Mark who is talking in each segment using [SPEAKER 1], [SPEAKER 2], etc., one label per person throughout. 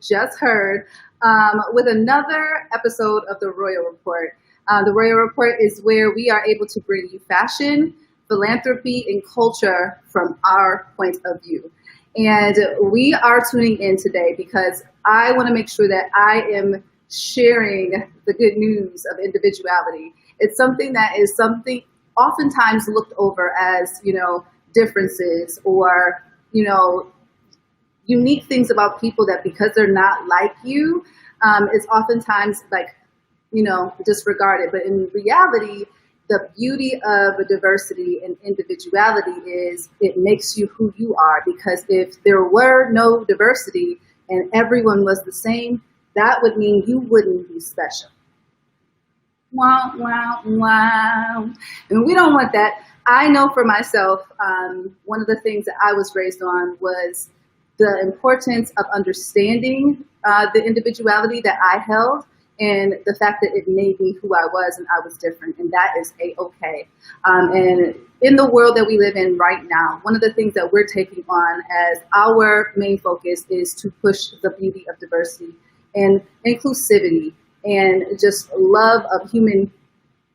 [SPEAKER 1] just heard with another episode of the Royal Report. The Royal Report is where we are able to bring you fashion, philanthropy, and culture from our point of view. And we are tuning in today because I want to make sure that I am sharing the good news of individuality. It's something that is something oftentimes looked over as, differences or, you know, unique things about people that because they're not like you, is oftentimes disregarded. But in reality, the beauty of a diversity and individuality is it makes you who you are. Because if there were no diversity and everyone was the same, that would mean you wouldn't be special. Wow, wow, wow. And we don't want that. I know for myself, one of the things that I was raised on was the importance of understanding the individuality that I held and the fact that it made me who I was and I was different. And that is A-okay. And in the world that we live in right now, one of the things that we're taking on as our main focus is to push the beauty of diversity and inclusivity and just love of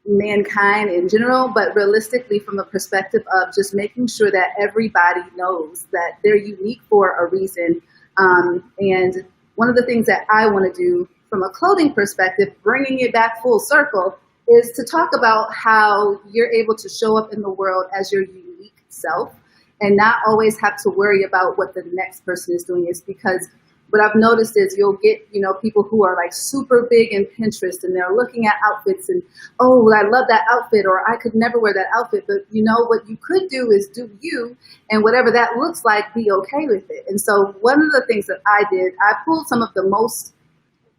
[SPEAKER 1] mankind in general, but realistically from a perspective of just making sure that everybody knows that they're unique for a reason. And one of the things that I want to do from a clothing perspective, bringing it back full circle, is to talk about how you're able to show up in the world as your unique self and not always have to worry about what the next person is doing. Is because what I've noticed is you'll get, people who are like super big in Pinterest and they're looking at outfits and, oh, I love that outfit, or I could never wear that outfit. But what you could do is do you, and whatever that looks like, be okay with it. And so one of the things that I did, I pulled some of the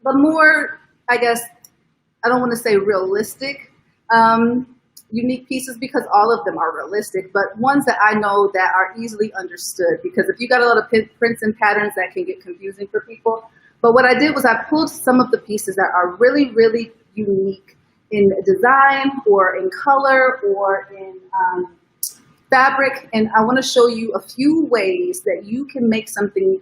[SPEAKER 1] more, I guess, I don't want to say realistic, unique pieces, because all of them are realistic, but ones that I know that are easily understood, because if you got a lot of prints and patterns, that can get confusing for people. But what I did was I pulled some of the pieces that are really, really unique in design or in color or in fabric, and I want to show you a few ways that you can make something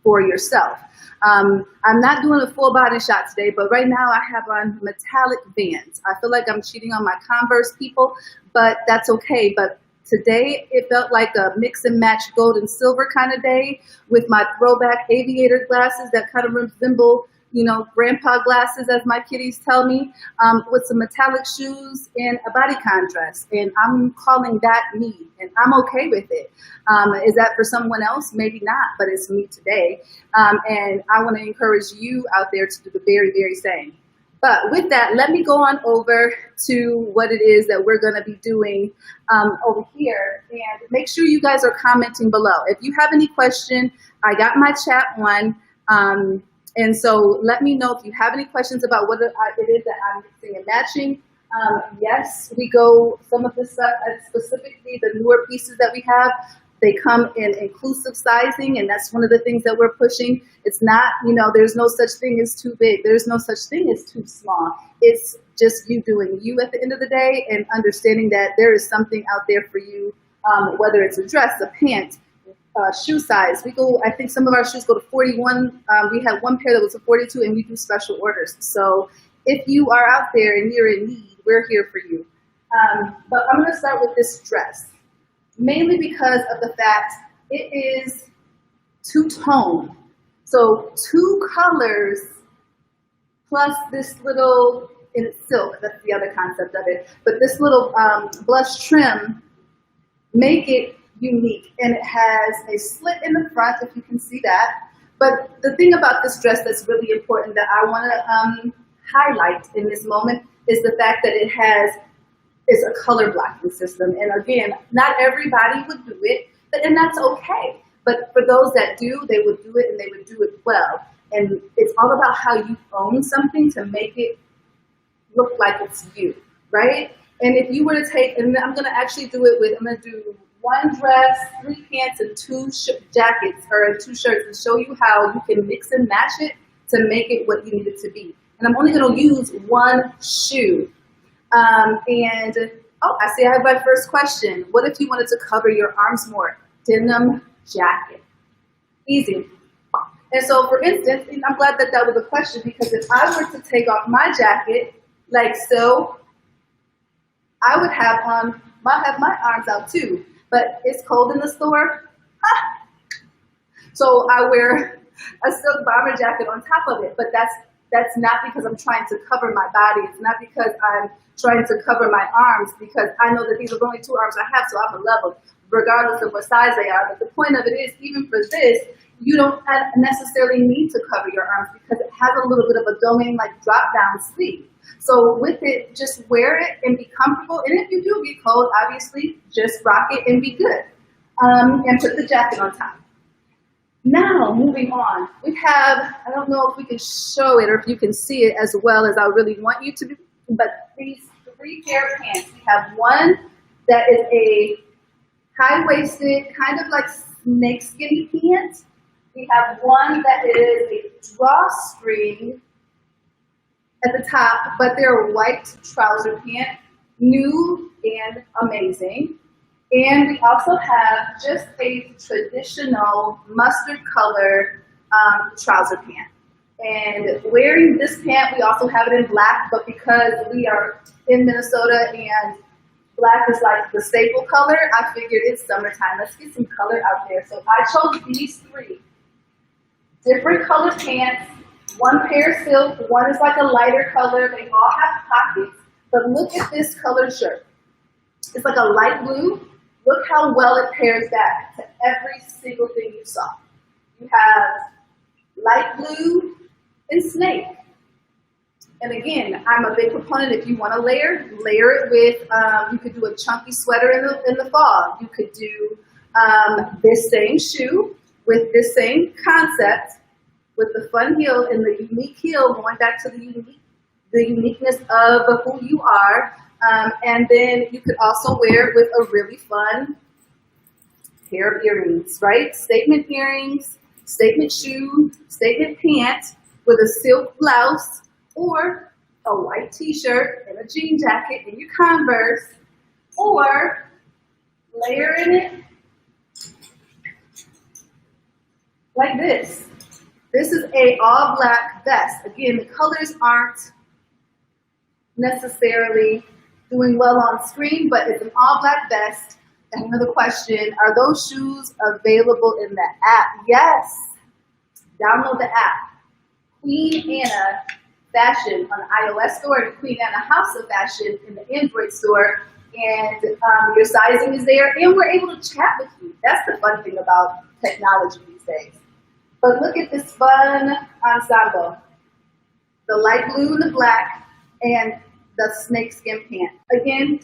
[SPEAKER 1] for yourself. I'm not doing a full body shot today, but right now I have on metallic Vans. I feel like I'm cheating on my Converse people, but that's okay. But today it felt like a mix and match gold and silver kind of day with my throwback aviator glasses that kind of resemble, grandpa glasses, as my kiddies tell me, with some metallic shoes and a body contrast. And I'm calling that me, and I'm okay with it. Is that for someone else? Maybe not, but it's me today. And I want to encourage you out there to do the very, very same. But with that, let me go on over to what it is that we're going to be doing over here. And make sure you guys are commenting below. If you have any question, I got my chat on. And so let me know if you have any questions about what it is that I'm mixing and matching. Yes, we go some of this stuff, specifically the newer pieces that we have. They come in inclusive sizing, and that's one of the things that we're pushing. It's not, there's no such thing as too big. There's no such thing as too small. It's just you doing you at the end of the day and understanding that there is something out there for you, whether it's a dress, a pant, shoe size. I think some of our shoes go to 41. We had one pair that was a 42, and we do special orders. So if you are out there and you're in need, we're here for you. But I'm going to start with this dress, mainly because of the fact it is two-tone. So two colors plus this little, and it's silk, that's the other concept of it, but this little blush trim make it unique. And it has a slit in the front, if you can see that. But the thing about this dress that's really important that I want to highlight in this moment is the fact that it's a color blocking system. And again, not everybody would do it, and that's okay. But for those that do, they would do it, and they would do it well. And it's all about how you own something to make it look like it's you, right? And if you were to take, and I'm going to actually do it with, I'm going to do one dress, 3 pants, and 2 jackets, or 2 shirts, and show you how you can mix and match it to make it what you need it to be. And I'm only going to use one shoe. I see I have my first question. What if you wanted to cover your arms more? Denim jacket. Easy. And so, for instance, and I'm glad that that was a question, because if I were to take off my jacket, like so, I would have my arms out too. But it's cold in the store, so I wear a silk bomber jacket on top of it. But that's not because I'm trying to cover my body. It's not because I'm trying to cover my arms, because I know that these are the only two arms I have, so I'm a level, regardless of what size they are. But the point of it is, even for this, you don't necessarily need to cover your arms, because it has a little bit of a domain like drop down sleeve. So with it, just wear it and be comfortable. And if you do get cold, obviously, just rock it and be good. And put the jacket on top. Now, moving on, we have, I don't know if we can show it or if you can see it as well as I really want you to, but these 3 pair of pants. We have one that is a high-waisted, kind of like snakeskin pant. We have one that is a drawstring at the top, but they're white trouser pant, new and amazing. And we also have just a traditional mustard color trouser pant. And wearing this pant, we also have it in black, but because we are in Minnesota and black is like the staple color, I figured it's summertime. Let's get some color out there. So I chose these 3 different colored pants. One pair silk, one is like a lighter color. They all have pockets. But look at this colored shirt. It's like a light blue. Look how well it pairs back to every single thing you saw. You have light blue and snake. And again, I'm a big proponent, if you want to layer it with, you could do a chunky sweater in the fall. You could do this same shoe with this same concept, with the fun heel and the unique heel, going back to the uniqueness of who you are. And then you could also wear it with a really fun pair of earrings, right? Statement earrings, statement shoe, statement pant with a silk blouse, or a white t-shirt and a jean jacket and your Converse, or layering it like this. This is a all black vest. Again, the colors aren't necessarily doing well on screen, but it's an all black vest. And another question, are those shoes available in the app? Yes. Download the app. Queen Anna Fashion on the iOS store and Queen Anna House of Fashion in the Android store. And your sizing is there, and we're able to chat with you. That's the fun thing about technology these days. But look at this fun ensemble. The light blue and the black, and the snakeskin pant. Again,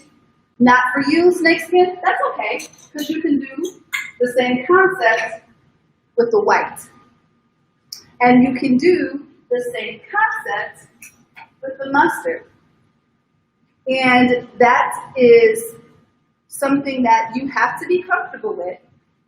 [SPEAKER 1] not for you, snakeskin, that's okay, because you can do the same concept with the white. And you can do the same concept with the mustard. And that is something that you have to be comfortable with.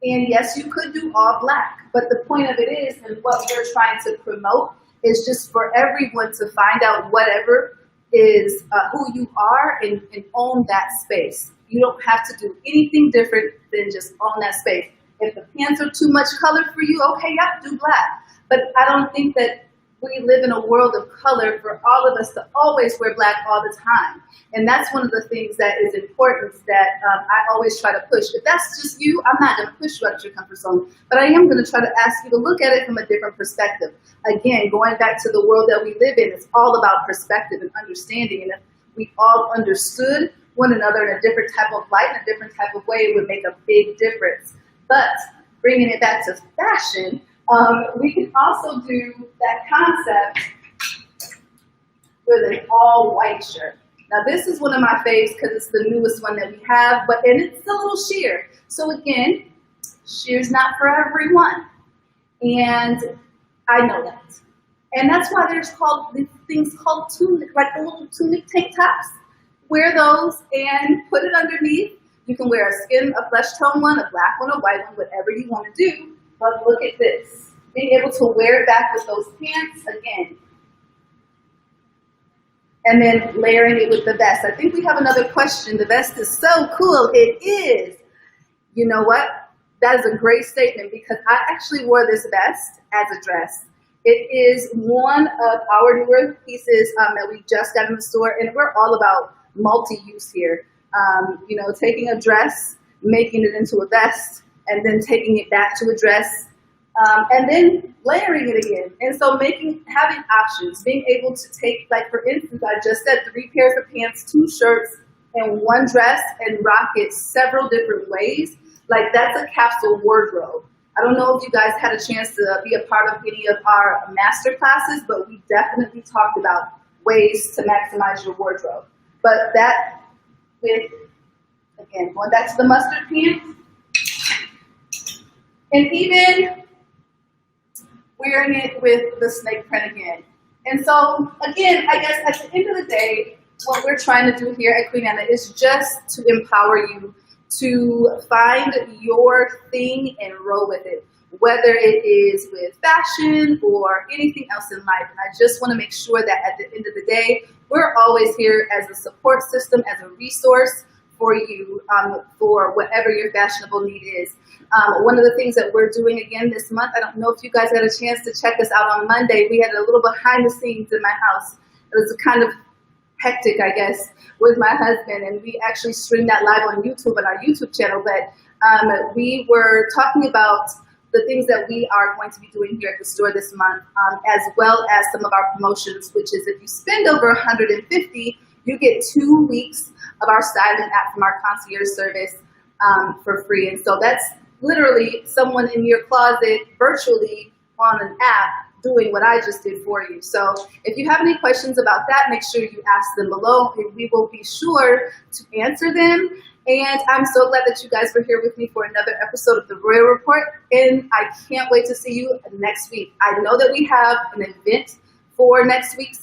[SPEAKER 1] And yes, you could do all black, but the point of it is, and what we're trying to promote, is just for everyone to find out whatever is who you are and own that space. You don't have to do anything different than just own that space. If the pants are too much color for you, okay, yeah, do black. But I don't think that we live in a world of color for all of us to always wear black all the time. And that's one of the things that is important that I always try to push. If that's just you, I'm not going to push you out of your comfort zone, but I am going to try to ask you to look at it from a different perspective. Again, going back to the world that we live in, it's all about perspective and understanding. And if we all understood one another in a different type of light, in a different type of way, it would make a big difference. But bringing it back to fashion, we can also do that concept with an all-white shirt. Now, this is one of my faves because it's the newest one that we have, and it's a little sheer. So again, sheer's not for everyone, and I know that. And that's why there's these things called tunic, like the little tunic tank tops. Wear those and put it underneath. You can wear a flesh tone one, a black one, a white one, whatever you want to do. But look at this. Being able to wear it back with those pants again. And then layering it with the vest. I think we have another question. The vest is so cool. It is. You know what? That is a great statement because I actually wore this vest as a dress. It is one of our newer pieces that we just got in the store, and we're all about multi-use here. Taking a dress, making it into a vest, and then taking it back to a dress, and then layering it again. And so having options, being able to take, like for instance, I just said 3 pairs of pants, 2 shirts, and 1 dress, and rock it several different ways. Like that's a capsule wardrobe. I don't know if you guys had a chance to be a part of any of our master classes, but we definitely talked about ways to maximize your wardrobe. But that with, again, going back to the mustard pants, and even wearing it with the snake print again. And so, again, I guess at the end of the day, what we're trying to do here at Queen Anna is just to empower you to find your thing and roll with it, whether it is with fashion or anything else in life. And I just want to make sure that at the end of the day, we're always here as a support system, as a resource for you, for whatever your fashionable need is. One of the things that we're doing again this month, I don't know if you guys had a chance to check us out on Monday. We had a little behind the scenes in my house. It was kind of hectic, I guess, with my husband, and we actually streamed that live on YouTube on our YouTube channel. But we were talking about the things that we are going to be doing here at the store this month, as well as some of our promotions, which is if you spend over $150, you get 2 weeks of our styling app from our concierge service for free. And so that's literally someone in your closet virtually on an app doing what I just did for you. So if you have any questions about that, make sure you ask them below, and we will be sure to answer them. And I'm so glad that you guys were here with me for another episode of the Royal Report, and I can't wait to see you next week. I know that we have an event for next week's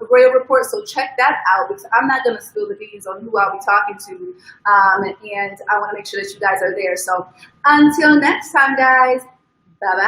[SPEAKER 1] Royal Report, so check that out, because I'm not going to spill the beans on who I'll be talking to, and I want to make sure that you guys are there. So until next time, guys, bye-bye.